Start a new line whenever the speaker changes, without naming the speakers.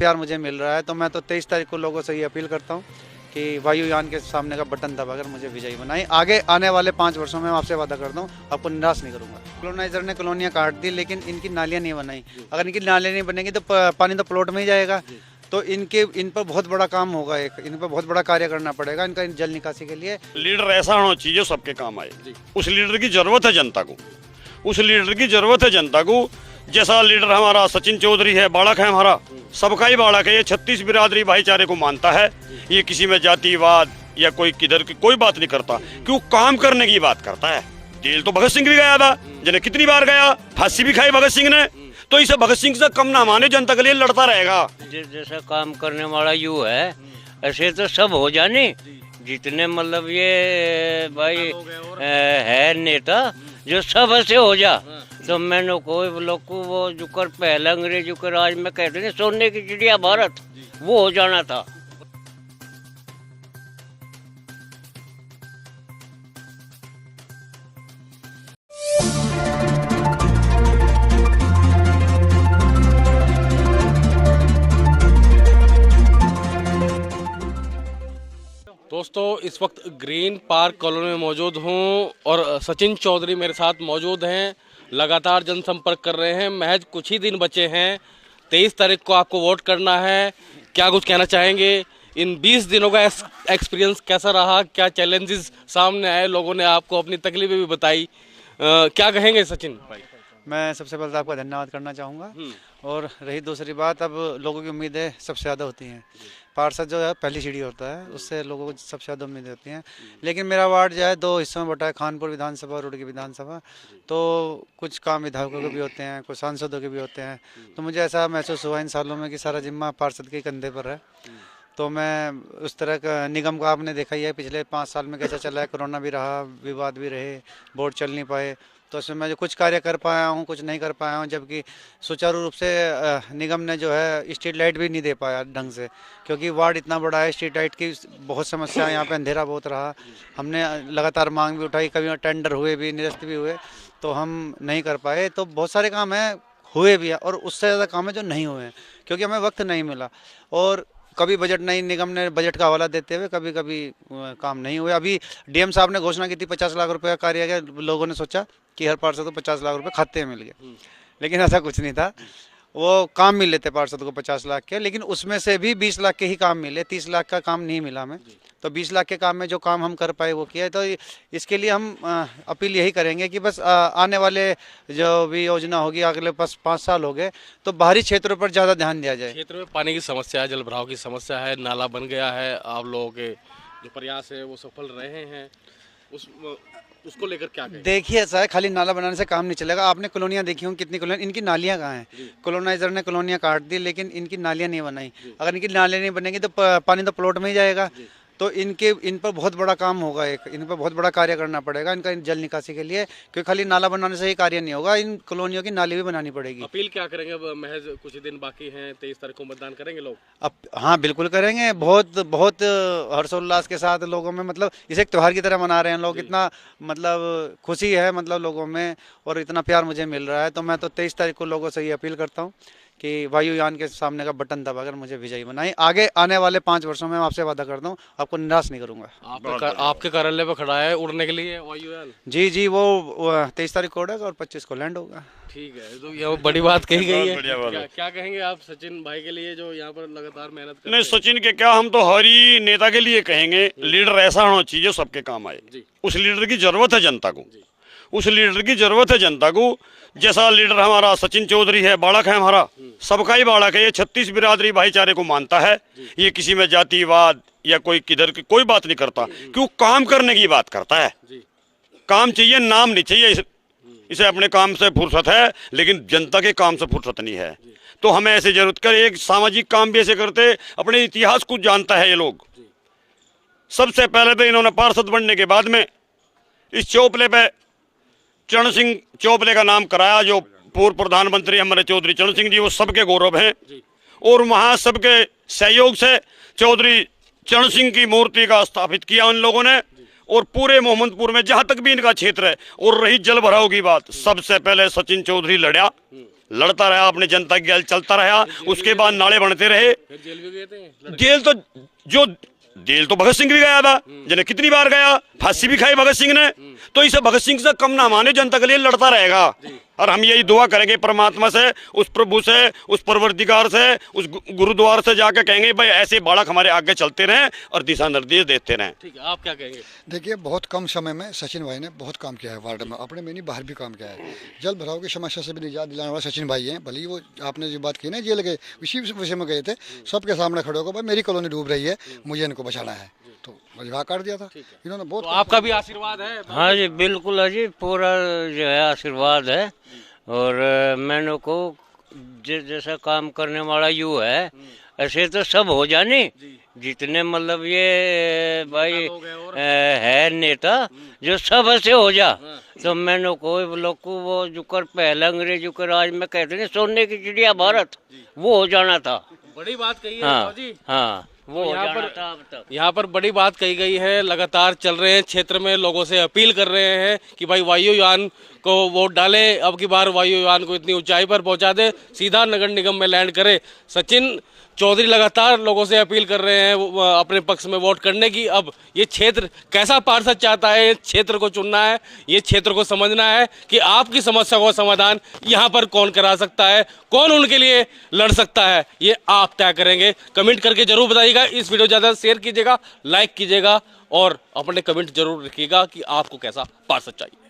प्यार मुझे मिल रहा है, तो मैं तो 23 तारीख को लोगों से ये अपील करता हूँ कि वायुयान के सामने का बटन दबाकर मुझे विजयी बनाएं। आगे आने वाले 5 वर्षों में मैं आपसे वादा करता हूँ, आपको निराश नहीं करूँगा। कॉलोनाइजर ने कॉलोनियाँ काट दी, लेकिन इनकी नालियाँ नहीं बनाई। अगर इनकी नालियाँ नहीं बनेंगी तो पानी तो प्लॉट में ही जाएगा। तो इन पर बहुत बड़ा काम होगा, इन पर बहुत बड़ा कार्य करना पड़ेगा इनका जल निकासी के लिए।
लीडर ऐसा होना चाहिए सबके काम आए। उस लीडर की जरूरत है जनता को, उस लीडर की जरूरत है जनता को। जैसा लीडर हमारा सचिन चौधरी है, बालक है हमारा, सबका ही बालक है। ये 36 बिरादरी भाईचारे को मानता है। ये किसी में जातिवाद या कोई किधर की कोई बात नहीं करता, क्यों काम करने की बात करता है। जेल तो भगत सिंह भी गया था, जिन्हें कितनी बार गया, फांसी भी खाई भगत सिंह ने। तो इसे भगत सिंह से कम ना माने, जनता के लिए लड़ता रहेगा।
जैसा काम करने वाला यू है, ऐसे तो सब हो जाने जितने मतलब ये भाई है नेता, जो सब ऐसे हो जा। तो मैंने कोई लोग को वो जुकर पहले अंग्रेजों के राज में कहते थे सोने की चिड़िया भारत, वो हो जाना था।
दोस्तों, इस वक्त ग्रीन पार्क कॉलोनी में मौजूद हूं और सचिन चौधरी मेरे साथ मौजूद हैं। लगातार जनसंपर्क कर रहे हैं। महज कुछ ही दिन बचे हैं, 23 तारीख को आपको वोट करना है। क्या कुछ कहना चाहेंगे? इन 20 दिनों का एक्सपीरियंस कैसा रहा? क्या चैलेंजेस सामने आए? लोगों ने आपको अपनी तकलीफें भी बताई। क्या कहेंगे सचिन भाई?
मैं सबसे पहले तो आपका धन्यवाद करना चाहूँगा। और रही दूसरी बात, अब लोगों की उम्मीदें सबसे ज़्यादा होती हैं। पार्षद जो है पहली सीढ़ी होता है, उससे लोगों को सबसे ज़्यादा उम्मीदें होती हैं। लेकिन मेरा वार्ड जो है 2 हिस्सों में बटा है, खानपुर विधानसभा और रुड़की विधानसभा। तो कुछ काम विधायकों के भी होते हैं, कुछ सांसदों के भी होते हैं। तो मुझे ऐसा महसूस हुआ इन सालों में कि सारा जिम्मा पार्षद के कंधे पर है। तो मैं उस तरह का निगम का आपने देखा ही है पिछले 5 साल में कैसा चला है। कोरोना भी रहा, विवाद भी रहे, वोट चल नहीं पाए। तो उसमें मैं जो कुछ कार्य कर पाया हूँ, कुछ नहीं कर पाया हूँ। जबकि सुचारू रूप से निगम ने जो है स्ट्रीट लाइट भी नहीं दे पाया ढंग से, क्योंकि वार्ड इतना बड़ा है। स्ट्रीट लाइट की बहुत समस्या है यहाँ पे, अंधेरा बहुत रहा। हमने लगातार मांग भी उठाई, कभी टेंडर हुए भी, निरस्त भी हुए, तो हम नहीं कर पाए। तो बहुत सारे काम हैं, हुए भी है, और उससे ज़्यादा काम है जो नहीं हुए हैं, क्योंकि हमें वक्त नहीं मिला। और कभी बजट नहीं, निगम ने बजट का हवाला देते हुए कभी कभी काम नहीं हुए। अभी डीएम साहब ने घोषणा की थी 50 लाख रुपए का कार्य किया। लोगों ने सोचा कि हर पार्षद को 50 लाख रुपए खाते में मिल गए, लेकिन ऐसा कुछ नहीं था। वो काम मिले थे पार्षद को 50 लाख के, लेकिन उसमें से भी 20 लाख के ही काम मिले, 30 लाख का काम नहीं मिला हमें। तो 20 लाख के काम में जो काम हम कर पाए वो किया है। तो इसके लिए हम अपील यही करेंगे कि बस आने वाले जो भी योजना होगी, अगले 5 साल हो गए, तो बाहरी क्षेत्रों पर ज़्यादा ध्यान दिया जाए।
क्षेत्र में पानी की समस्या है, जल भराव की समस्या है, नाला बन गया है। आप लोगों के जो प्रयास है वो सफल रहे हैं, उसको लेकर क्या कहें?
देखिए, ऐसा है, खाली नाला बनाने से काम नहीं चलेगा। आपने कॉलोनियाँ देखी होंगी, कितनी कॉलोनियाँ, इनकी नालियाँ कहाँ हैं? कॉलोनाइजर ने कॉलोनियाँ काट दी, लेकिन इनकी नालियाँ नहीं बनाई। अगर इनकी नालियाँ नहीं बनेंगी तो पानी तो प्लॉट में ही जाएगा। तो इन पर बहुत बड़ा काम होगा, इन पर बहुत बड़ा कार्य करना पड़ेगा इनका जल निकासी के लिए, क्योंकि खाली नाला बनाने से ही कार्य नहीं होगा। इन कॉलोनियों की नाली भी बनानी पड़ेगी।
अपील क्या करेंगे? अब महज कुछ ही दिन बाकी हैं, 23 तारीख को मतदान करेंगे लोग?
अब हाँ, बिल्कुल करेंगे। बहुत बहुत हर्षोल्लास के साथ लोगों में, मतलब इसे एक त्यौहार की तरह मना रहे हैं लोग। इतना मतलब खुशी है मतलब लोगों में, और इतना प्यार मुझे मिल रहा है। तो मैं तो 23 तारीख को लोगों से ये अपील करता हूँ कि वायुयान के सामने का बटन दबाकर मुझे विजयी बनाएं। आगे आने वाले 5 वर्षों में मैं आपसे वादा करता हूँ, आपको निराश नहीं करूँगा।
आपके कार्यालय पर खड़ा है उड़ने के लिए वायुयान?
जी, वो 23 तारीख को उड़ेगा और 25 को लैंड होगा।
ठीक है, तो ये बड़ी बात कही गई है। क्या कहेंगे आप सचिन भाई के लिए जो यहाँ पर लगातार मेहनत करते हैं?
नहीं, सचिन के क्या, हम तो हर ही नेता के लिए कहेंगे, लीडर ऐसा होना चाहिए सबके काम आए। उस लीडर की जरूरत है जनता को, उस लीडर की जरूरत है जनता को। जैसा लीडर हमारा सचिन चौधरी है, बालक है हमारा, सबका ही बालक है। ये 36 बिरादरी भाईचारे को मानता है। ये किसी में जातिवाद या कोई किधर की कोई बात नहीं करता, क्यों काम करने की बात करता है। काम चाहिए, नाम नहीं चाहिए। इसे अपने काम से फुर्सत है, लेकिन जनता के काम से फुर्सत नहीं है। तो हमें ऐसे जरूरत कर, एक सामाजिक काम भी ऐसे करते, अपने इतिहास को जानता है ये लोग। सबसे पहले तो इन्होंने पार्षद बनने के बाद में इस चौपले पे चरण सिंह चौपले का नाम कराया, जो पूर्व प्रधानमंत्री हमारे चौधरी चरण सिंह जी, वो सबके गौरव हैं। और वहाँ सबके सहयोग से चौधरी चरण सिंह की मूर्ति का स्थापित किया उन लोगों ने। और पूरे मोहम्मदपुर में जहाँ तक भी इनका क्षेत्र है। और रही जल भराव की बात, सबसे पहले सचिन चौधरी लड़ा, लड़ता रहा, अपने जनता के लिए चलता रहा। उसके बाद नाले बनते रहे।
फिर जेल भी गए थे।
जेल तो भगत सिंह भी गया था, जिन्हें कितनी बार गया, फांसी भी खाई भगत सिंह ने। तो इसे भगत सिंह से कम ना माने, जनता के लिए लड़ता रहेगा। और हम यही दुआ करेंगे परमात्मा से, उस प्रभु से, उस परवरदिगार से, उस गुरुद्वार से जाकर कहेंगे भाई ऐसे बालक हमारे आगे चलते रहें और दिशा निर्देश देते रहें।
ठीक है, आप क्या कहेंगे?
देखिए, बहुत कम समय में सचिन भाई ने बहुत काम किया है वार्ड में, अपने में नहीं बाहर भी काम किया है। जल भराव की समस्या से भी निजात दिलाने वाले सचिन भाई हैं। भले ही वो आपने जो बात की ना जेल गए, इसी विषय में गए थे, सबके सामने खड़े होकर भाई मेरी कॉलोनी डूब रही है, मुझे इनको बचाना है, तो विवाह कर दिया था इन्होंने। बहुत
तो आपका भी आशीर्वाद है?
हाँ जी बिल्कुल अजी, पूरा जो है आशीर्वाद है। और मैंने को जैसा काम करने वाला यू है, ऐसे तो सब हो जाने जितने मतलब ये भाई है नेता, जो सब ऐसे हो जा। तो मैंने को लोग को वो जुकर पहला अंग्रेज जुकर आज में कहते हैं सोने की चिड़िया भारत, वो हो जाना था।
बड़ी बात कही है
हाँ
जी।
हाँ, वो हो
यहाँ
जाना
पर-
था अब तक।
यहाँ पर बड़ी बात कही गई है। लगातार चल रहे हैं क्षेत्र में, लोगों से अपील कर रहे हैं कि भाई वायुयान को वोट डालें, अब की बार वायुयान को इतनी ऊंचाई पर पहुंचा दे, सीधा नगर निगम में लैंड करे। सचिन चौधरी लगातार लोगों से अपील कर रहे हैं अपने पक्ष में वोट करने की। अब ये क्षेत्र कैसा पार्षद चाहता है, क्षेत्र को चुनना है, ये क्षेत्र को समझना है कि आपकी समस्या का समाधान यहाँ पर कौन करा सकता है, कौन उनके लिए लड़ सकता है, ये आप तय करेंगे। कमेंट करके जरूर बताइएगा। इस वीडियो ज़्यादा शेयर कीजिएगा, लाइक कीजिएगा और अपने कमेंट जरूर रखिएगा कि आपको कैसा पार्षद चाहिए।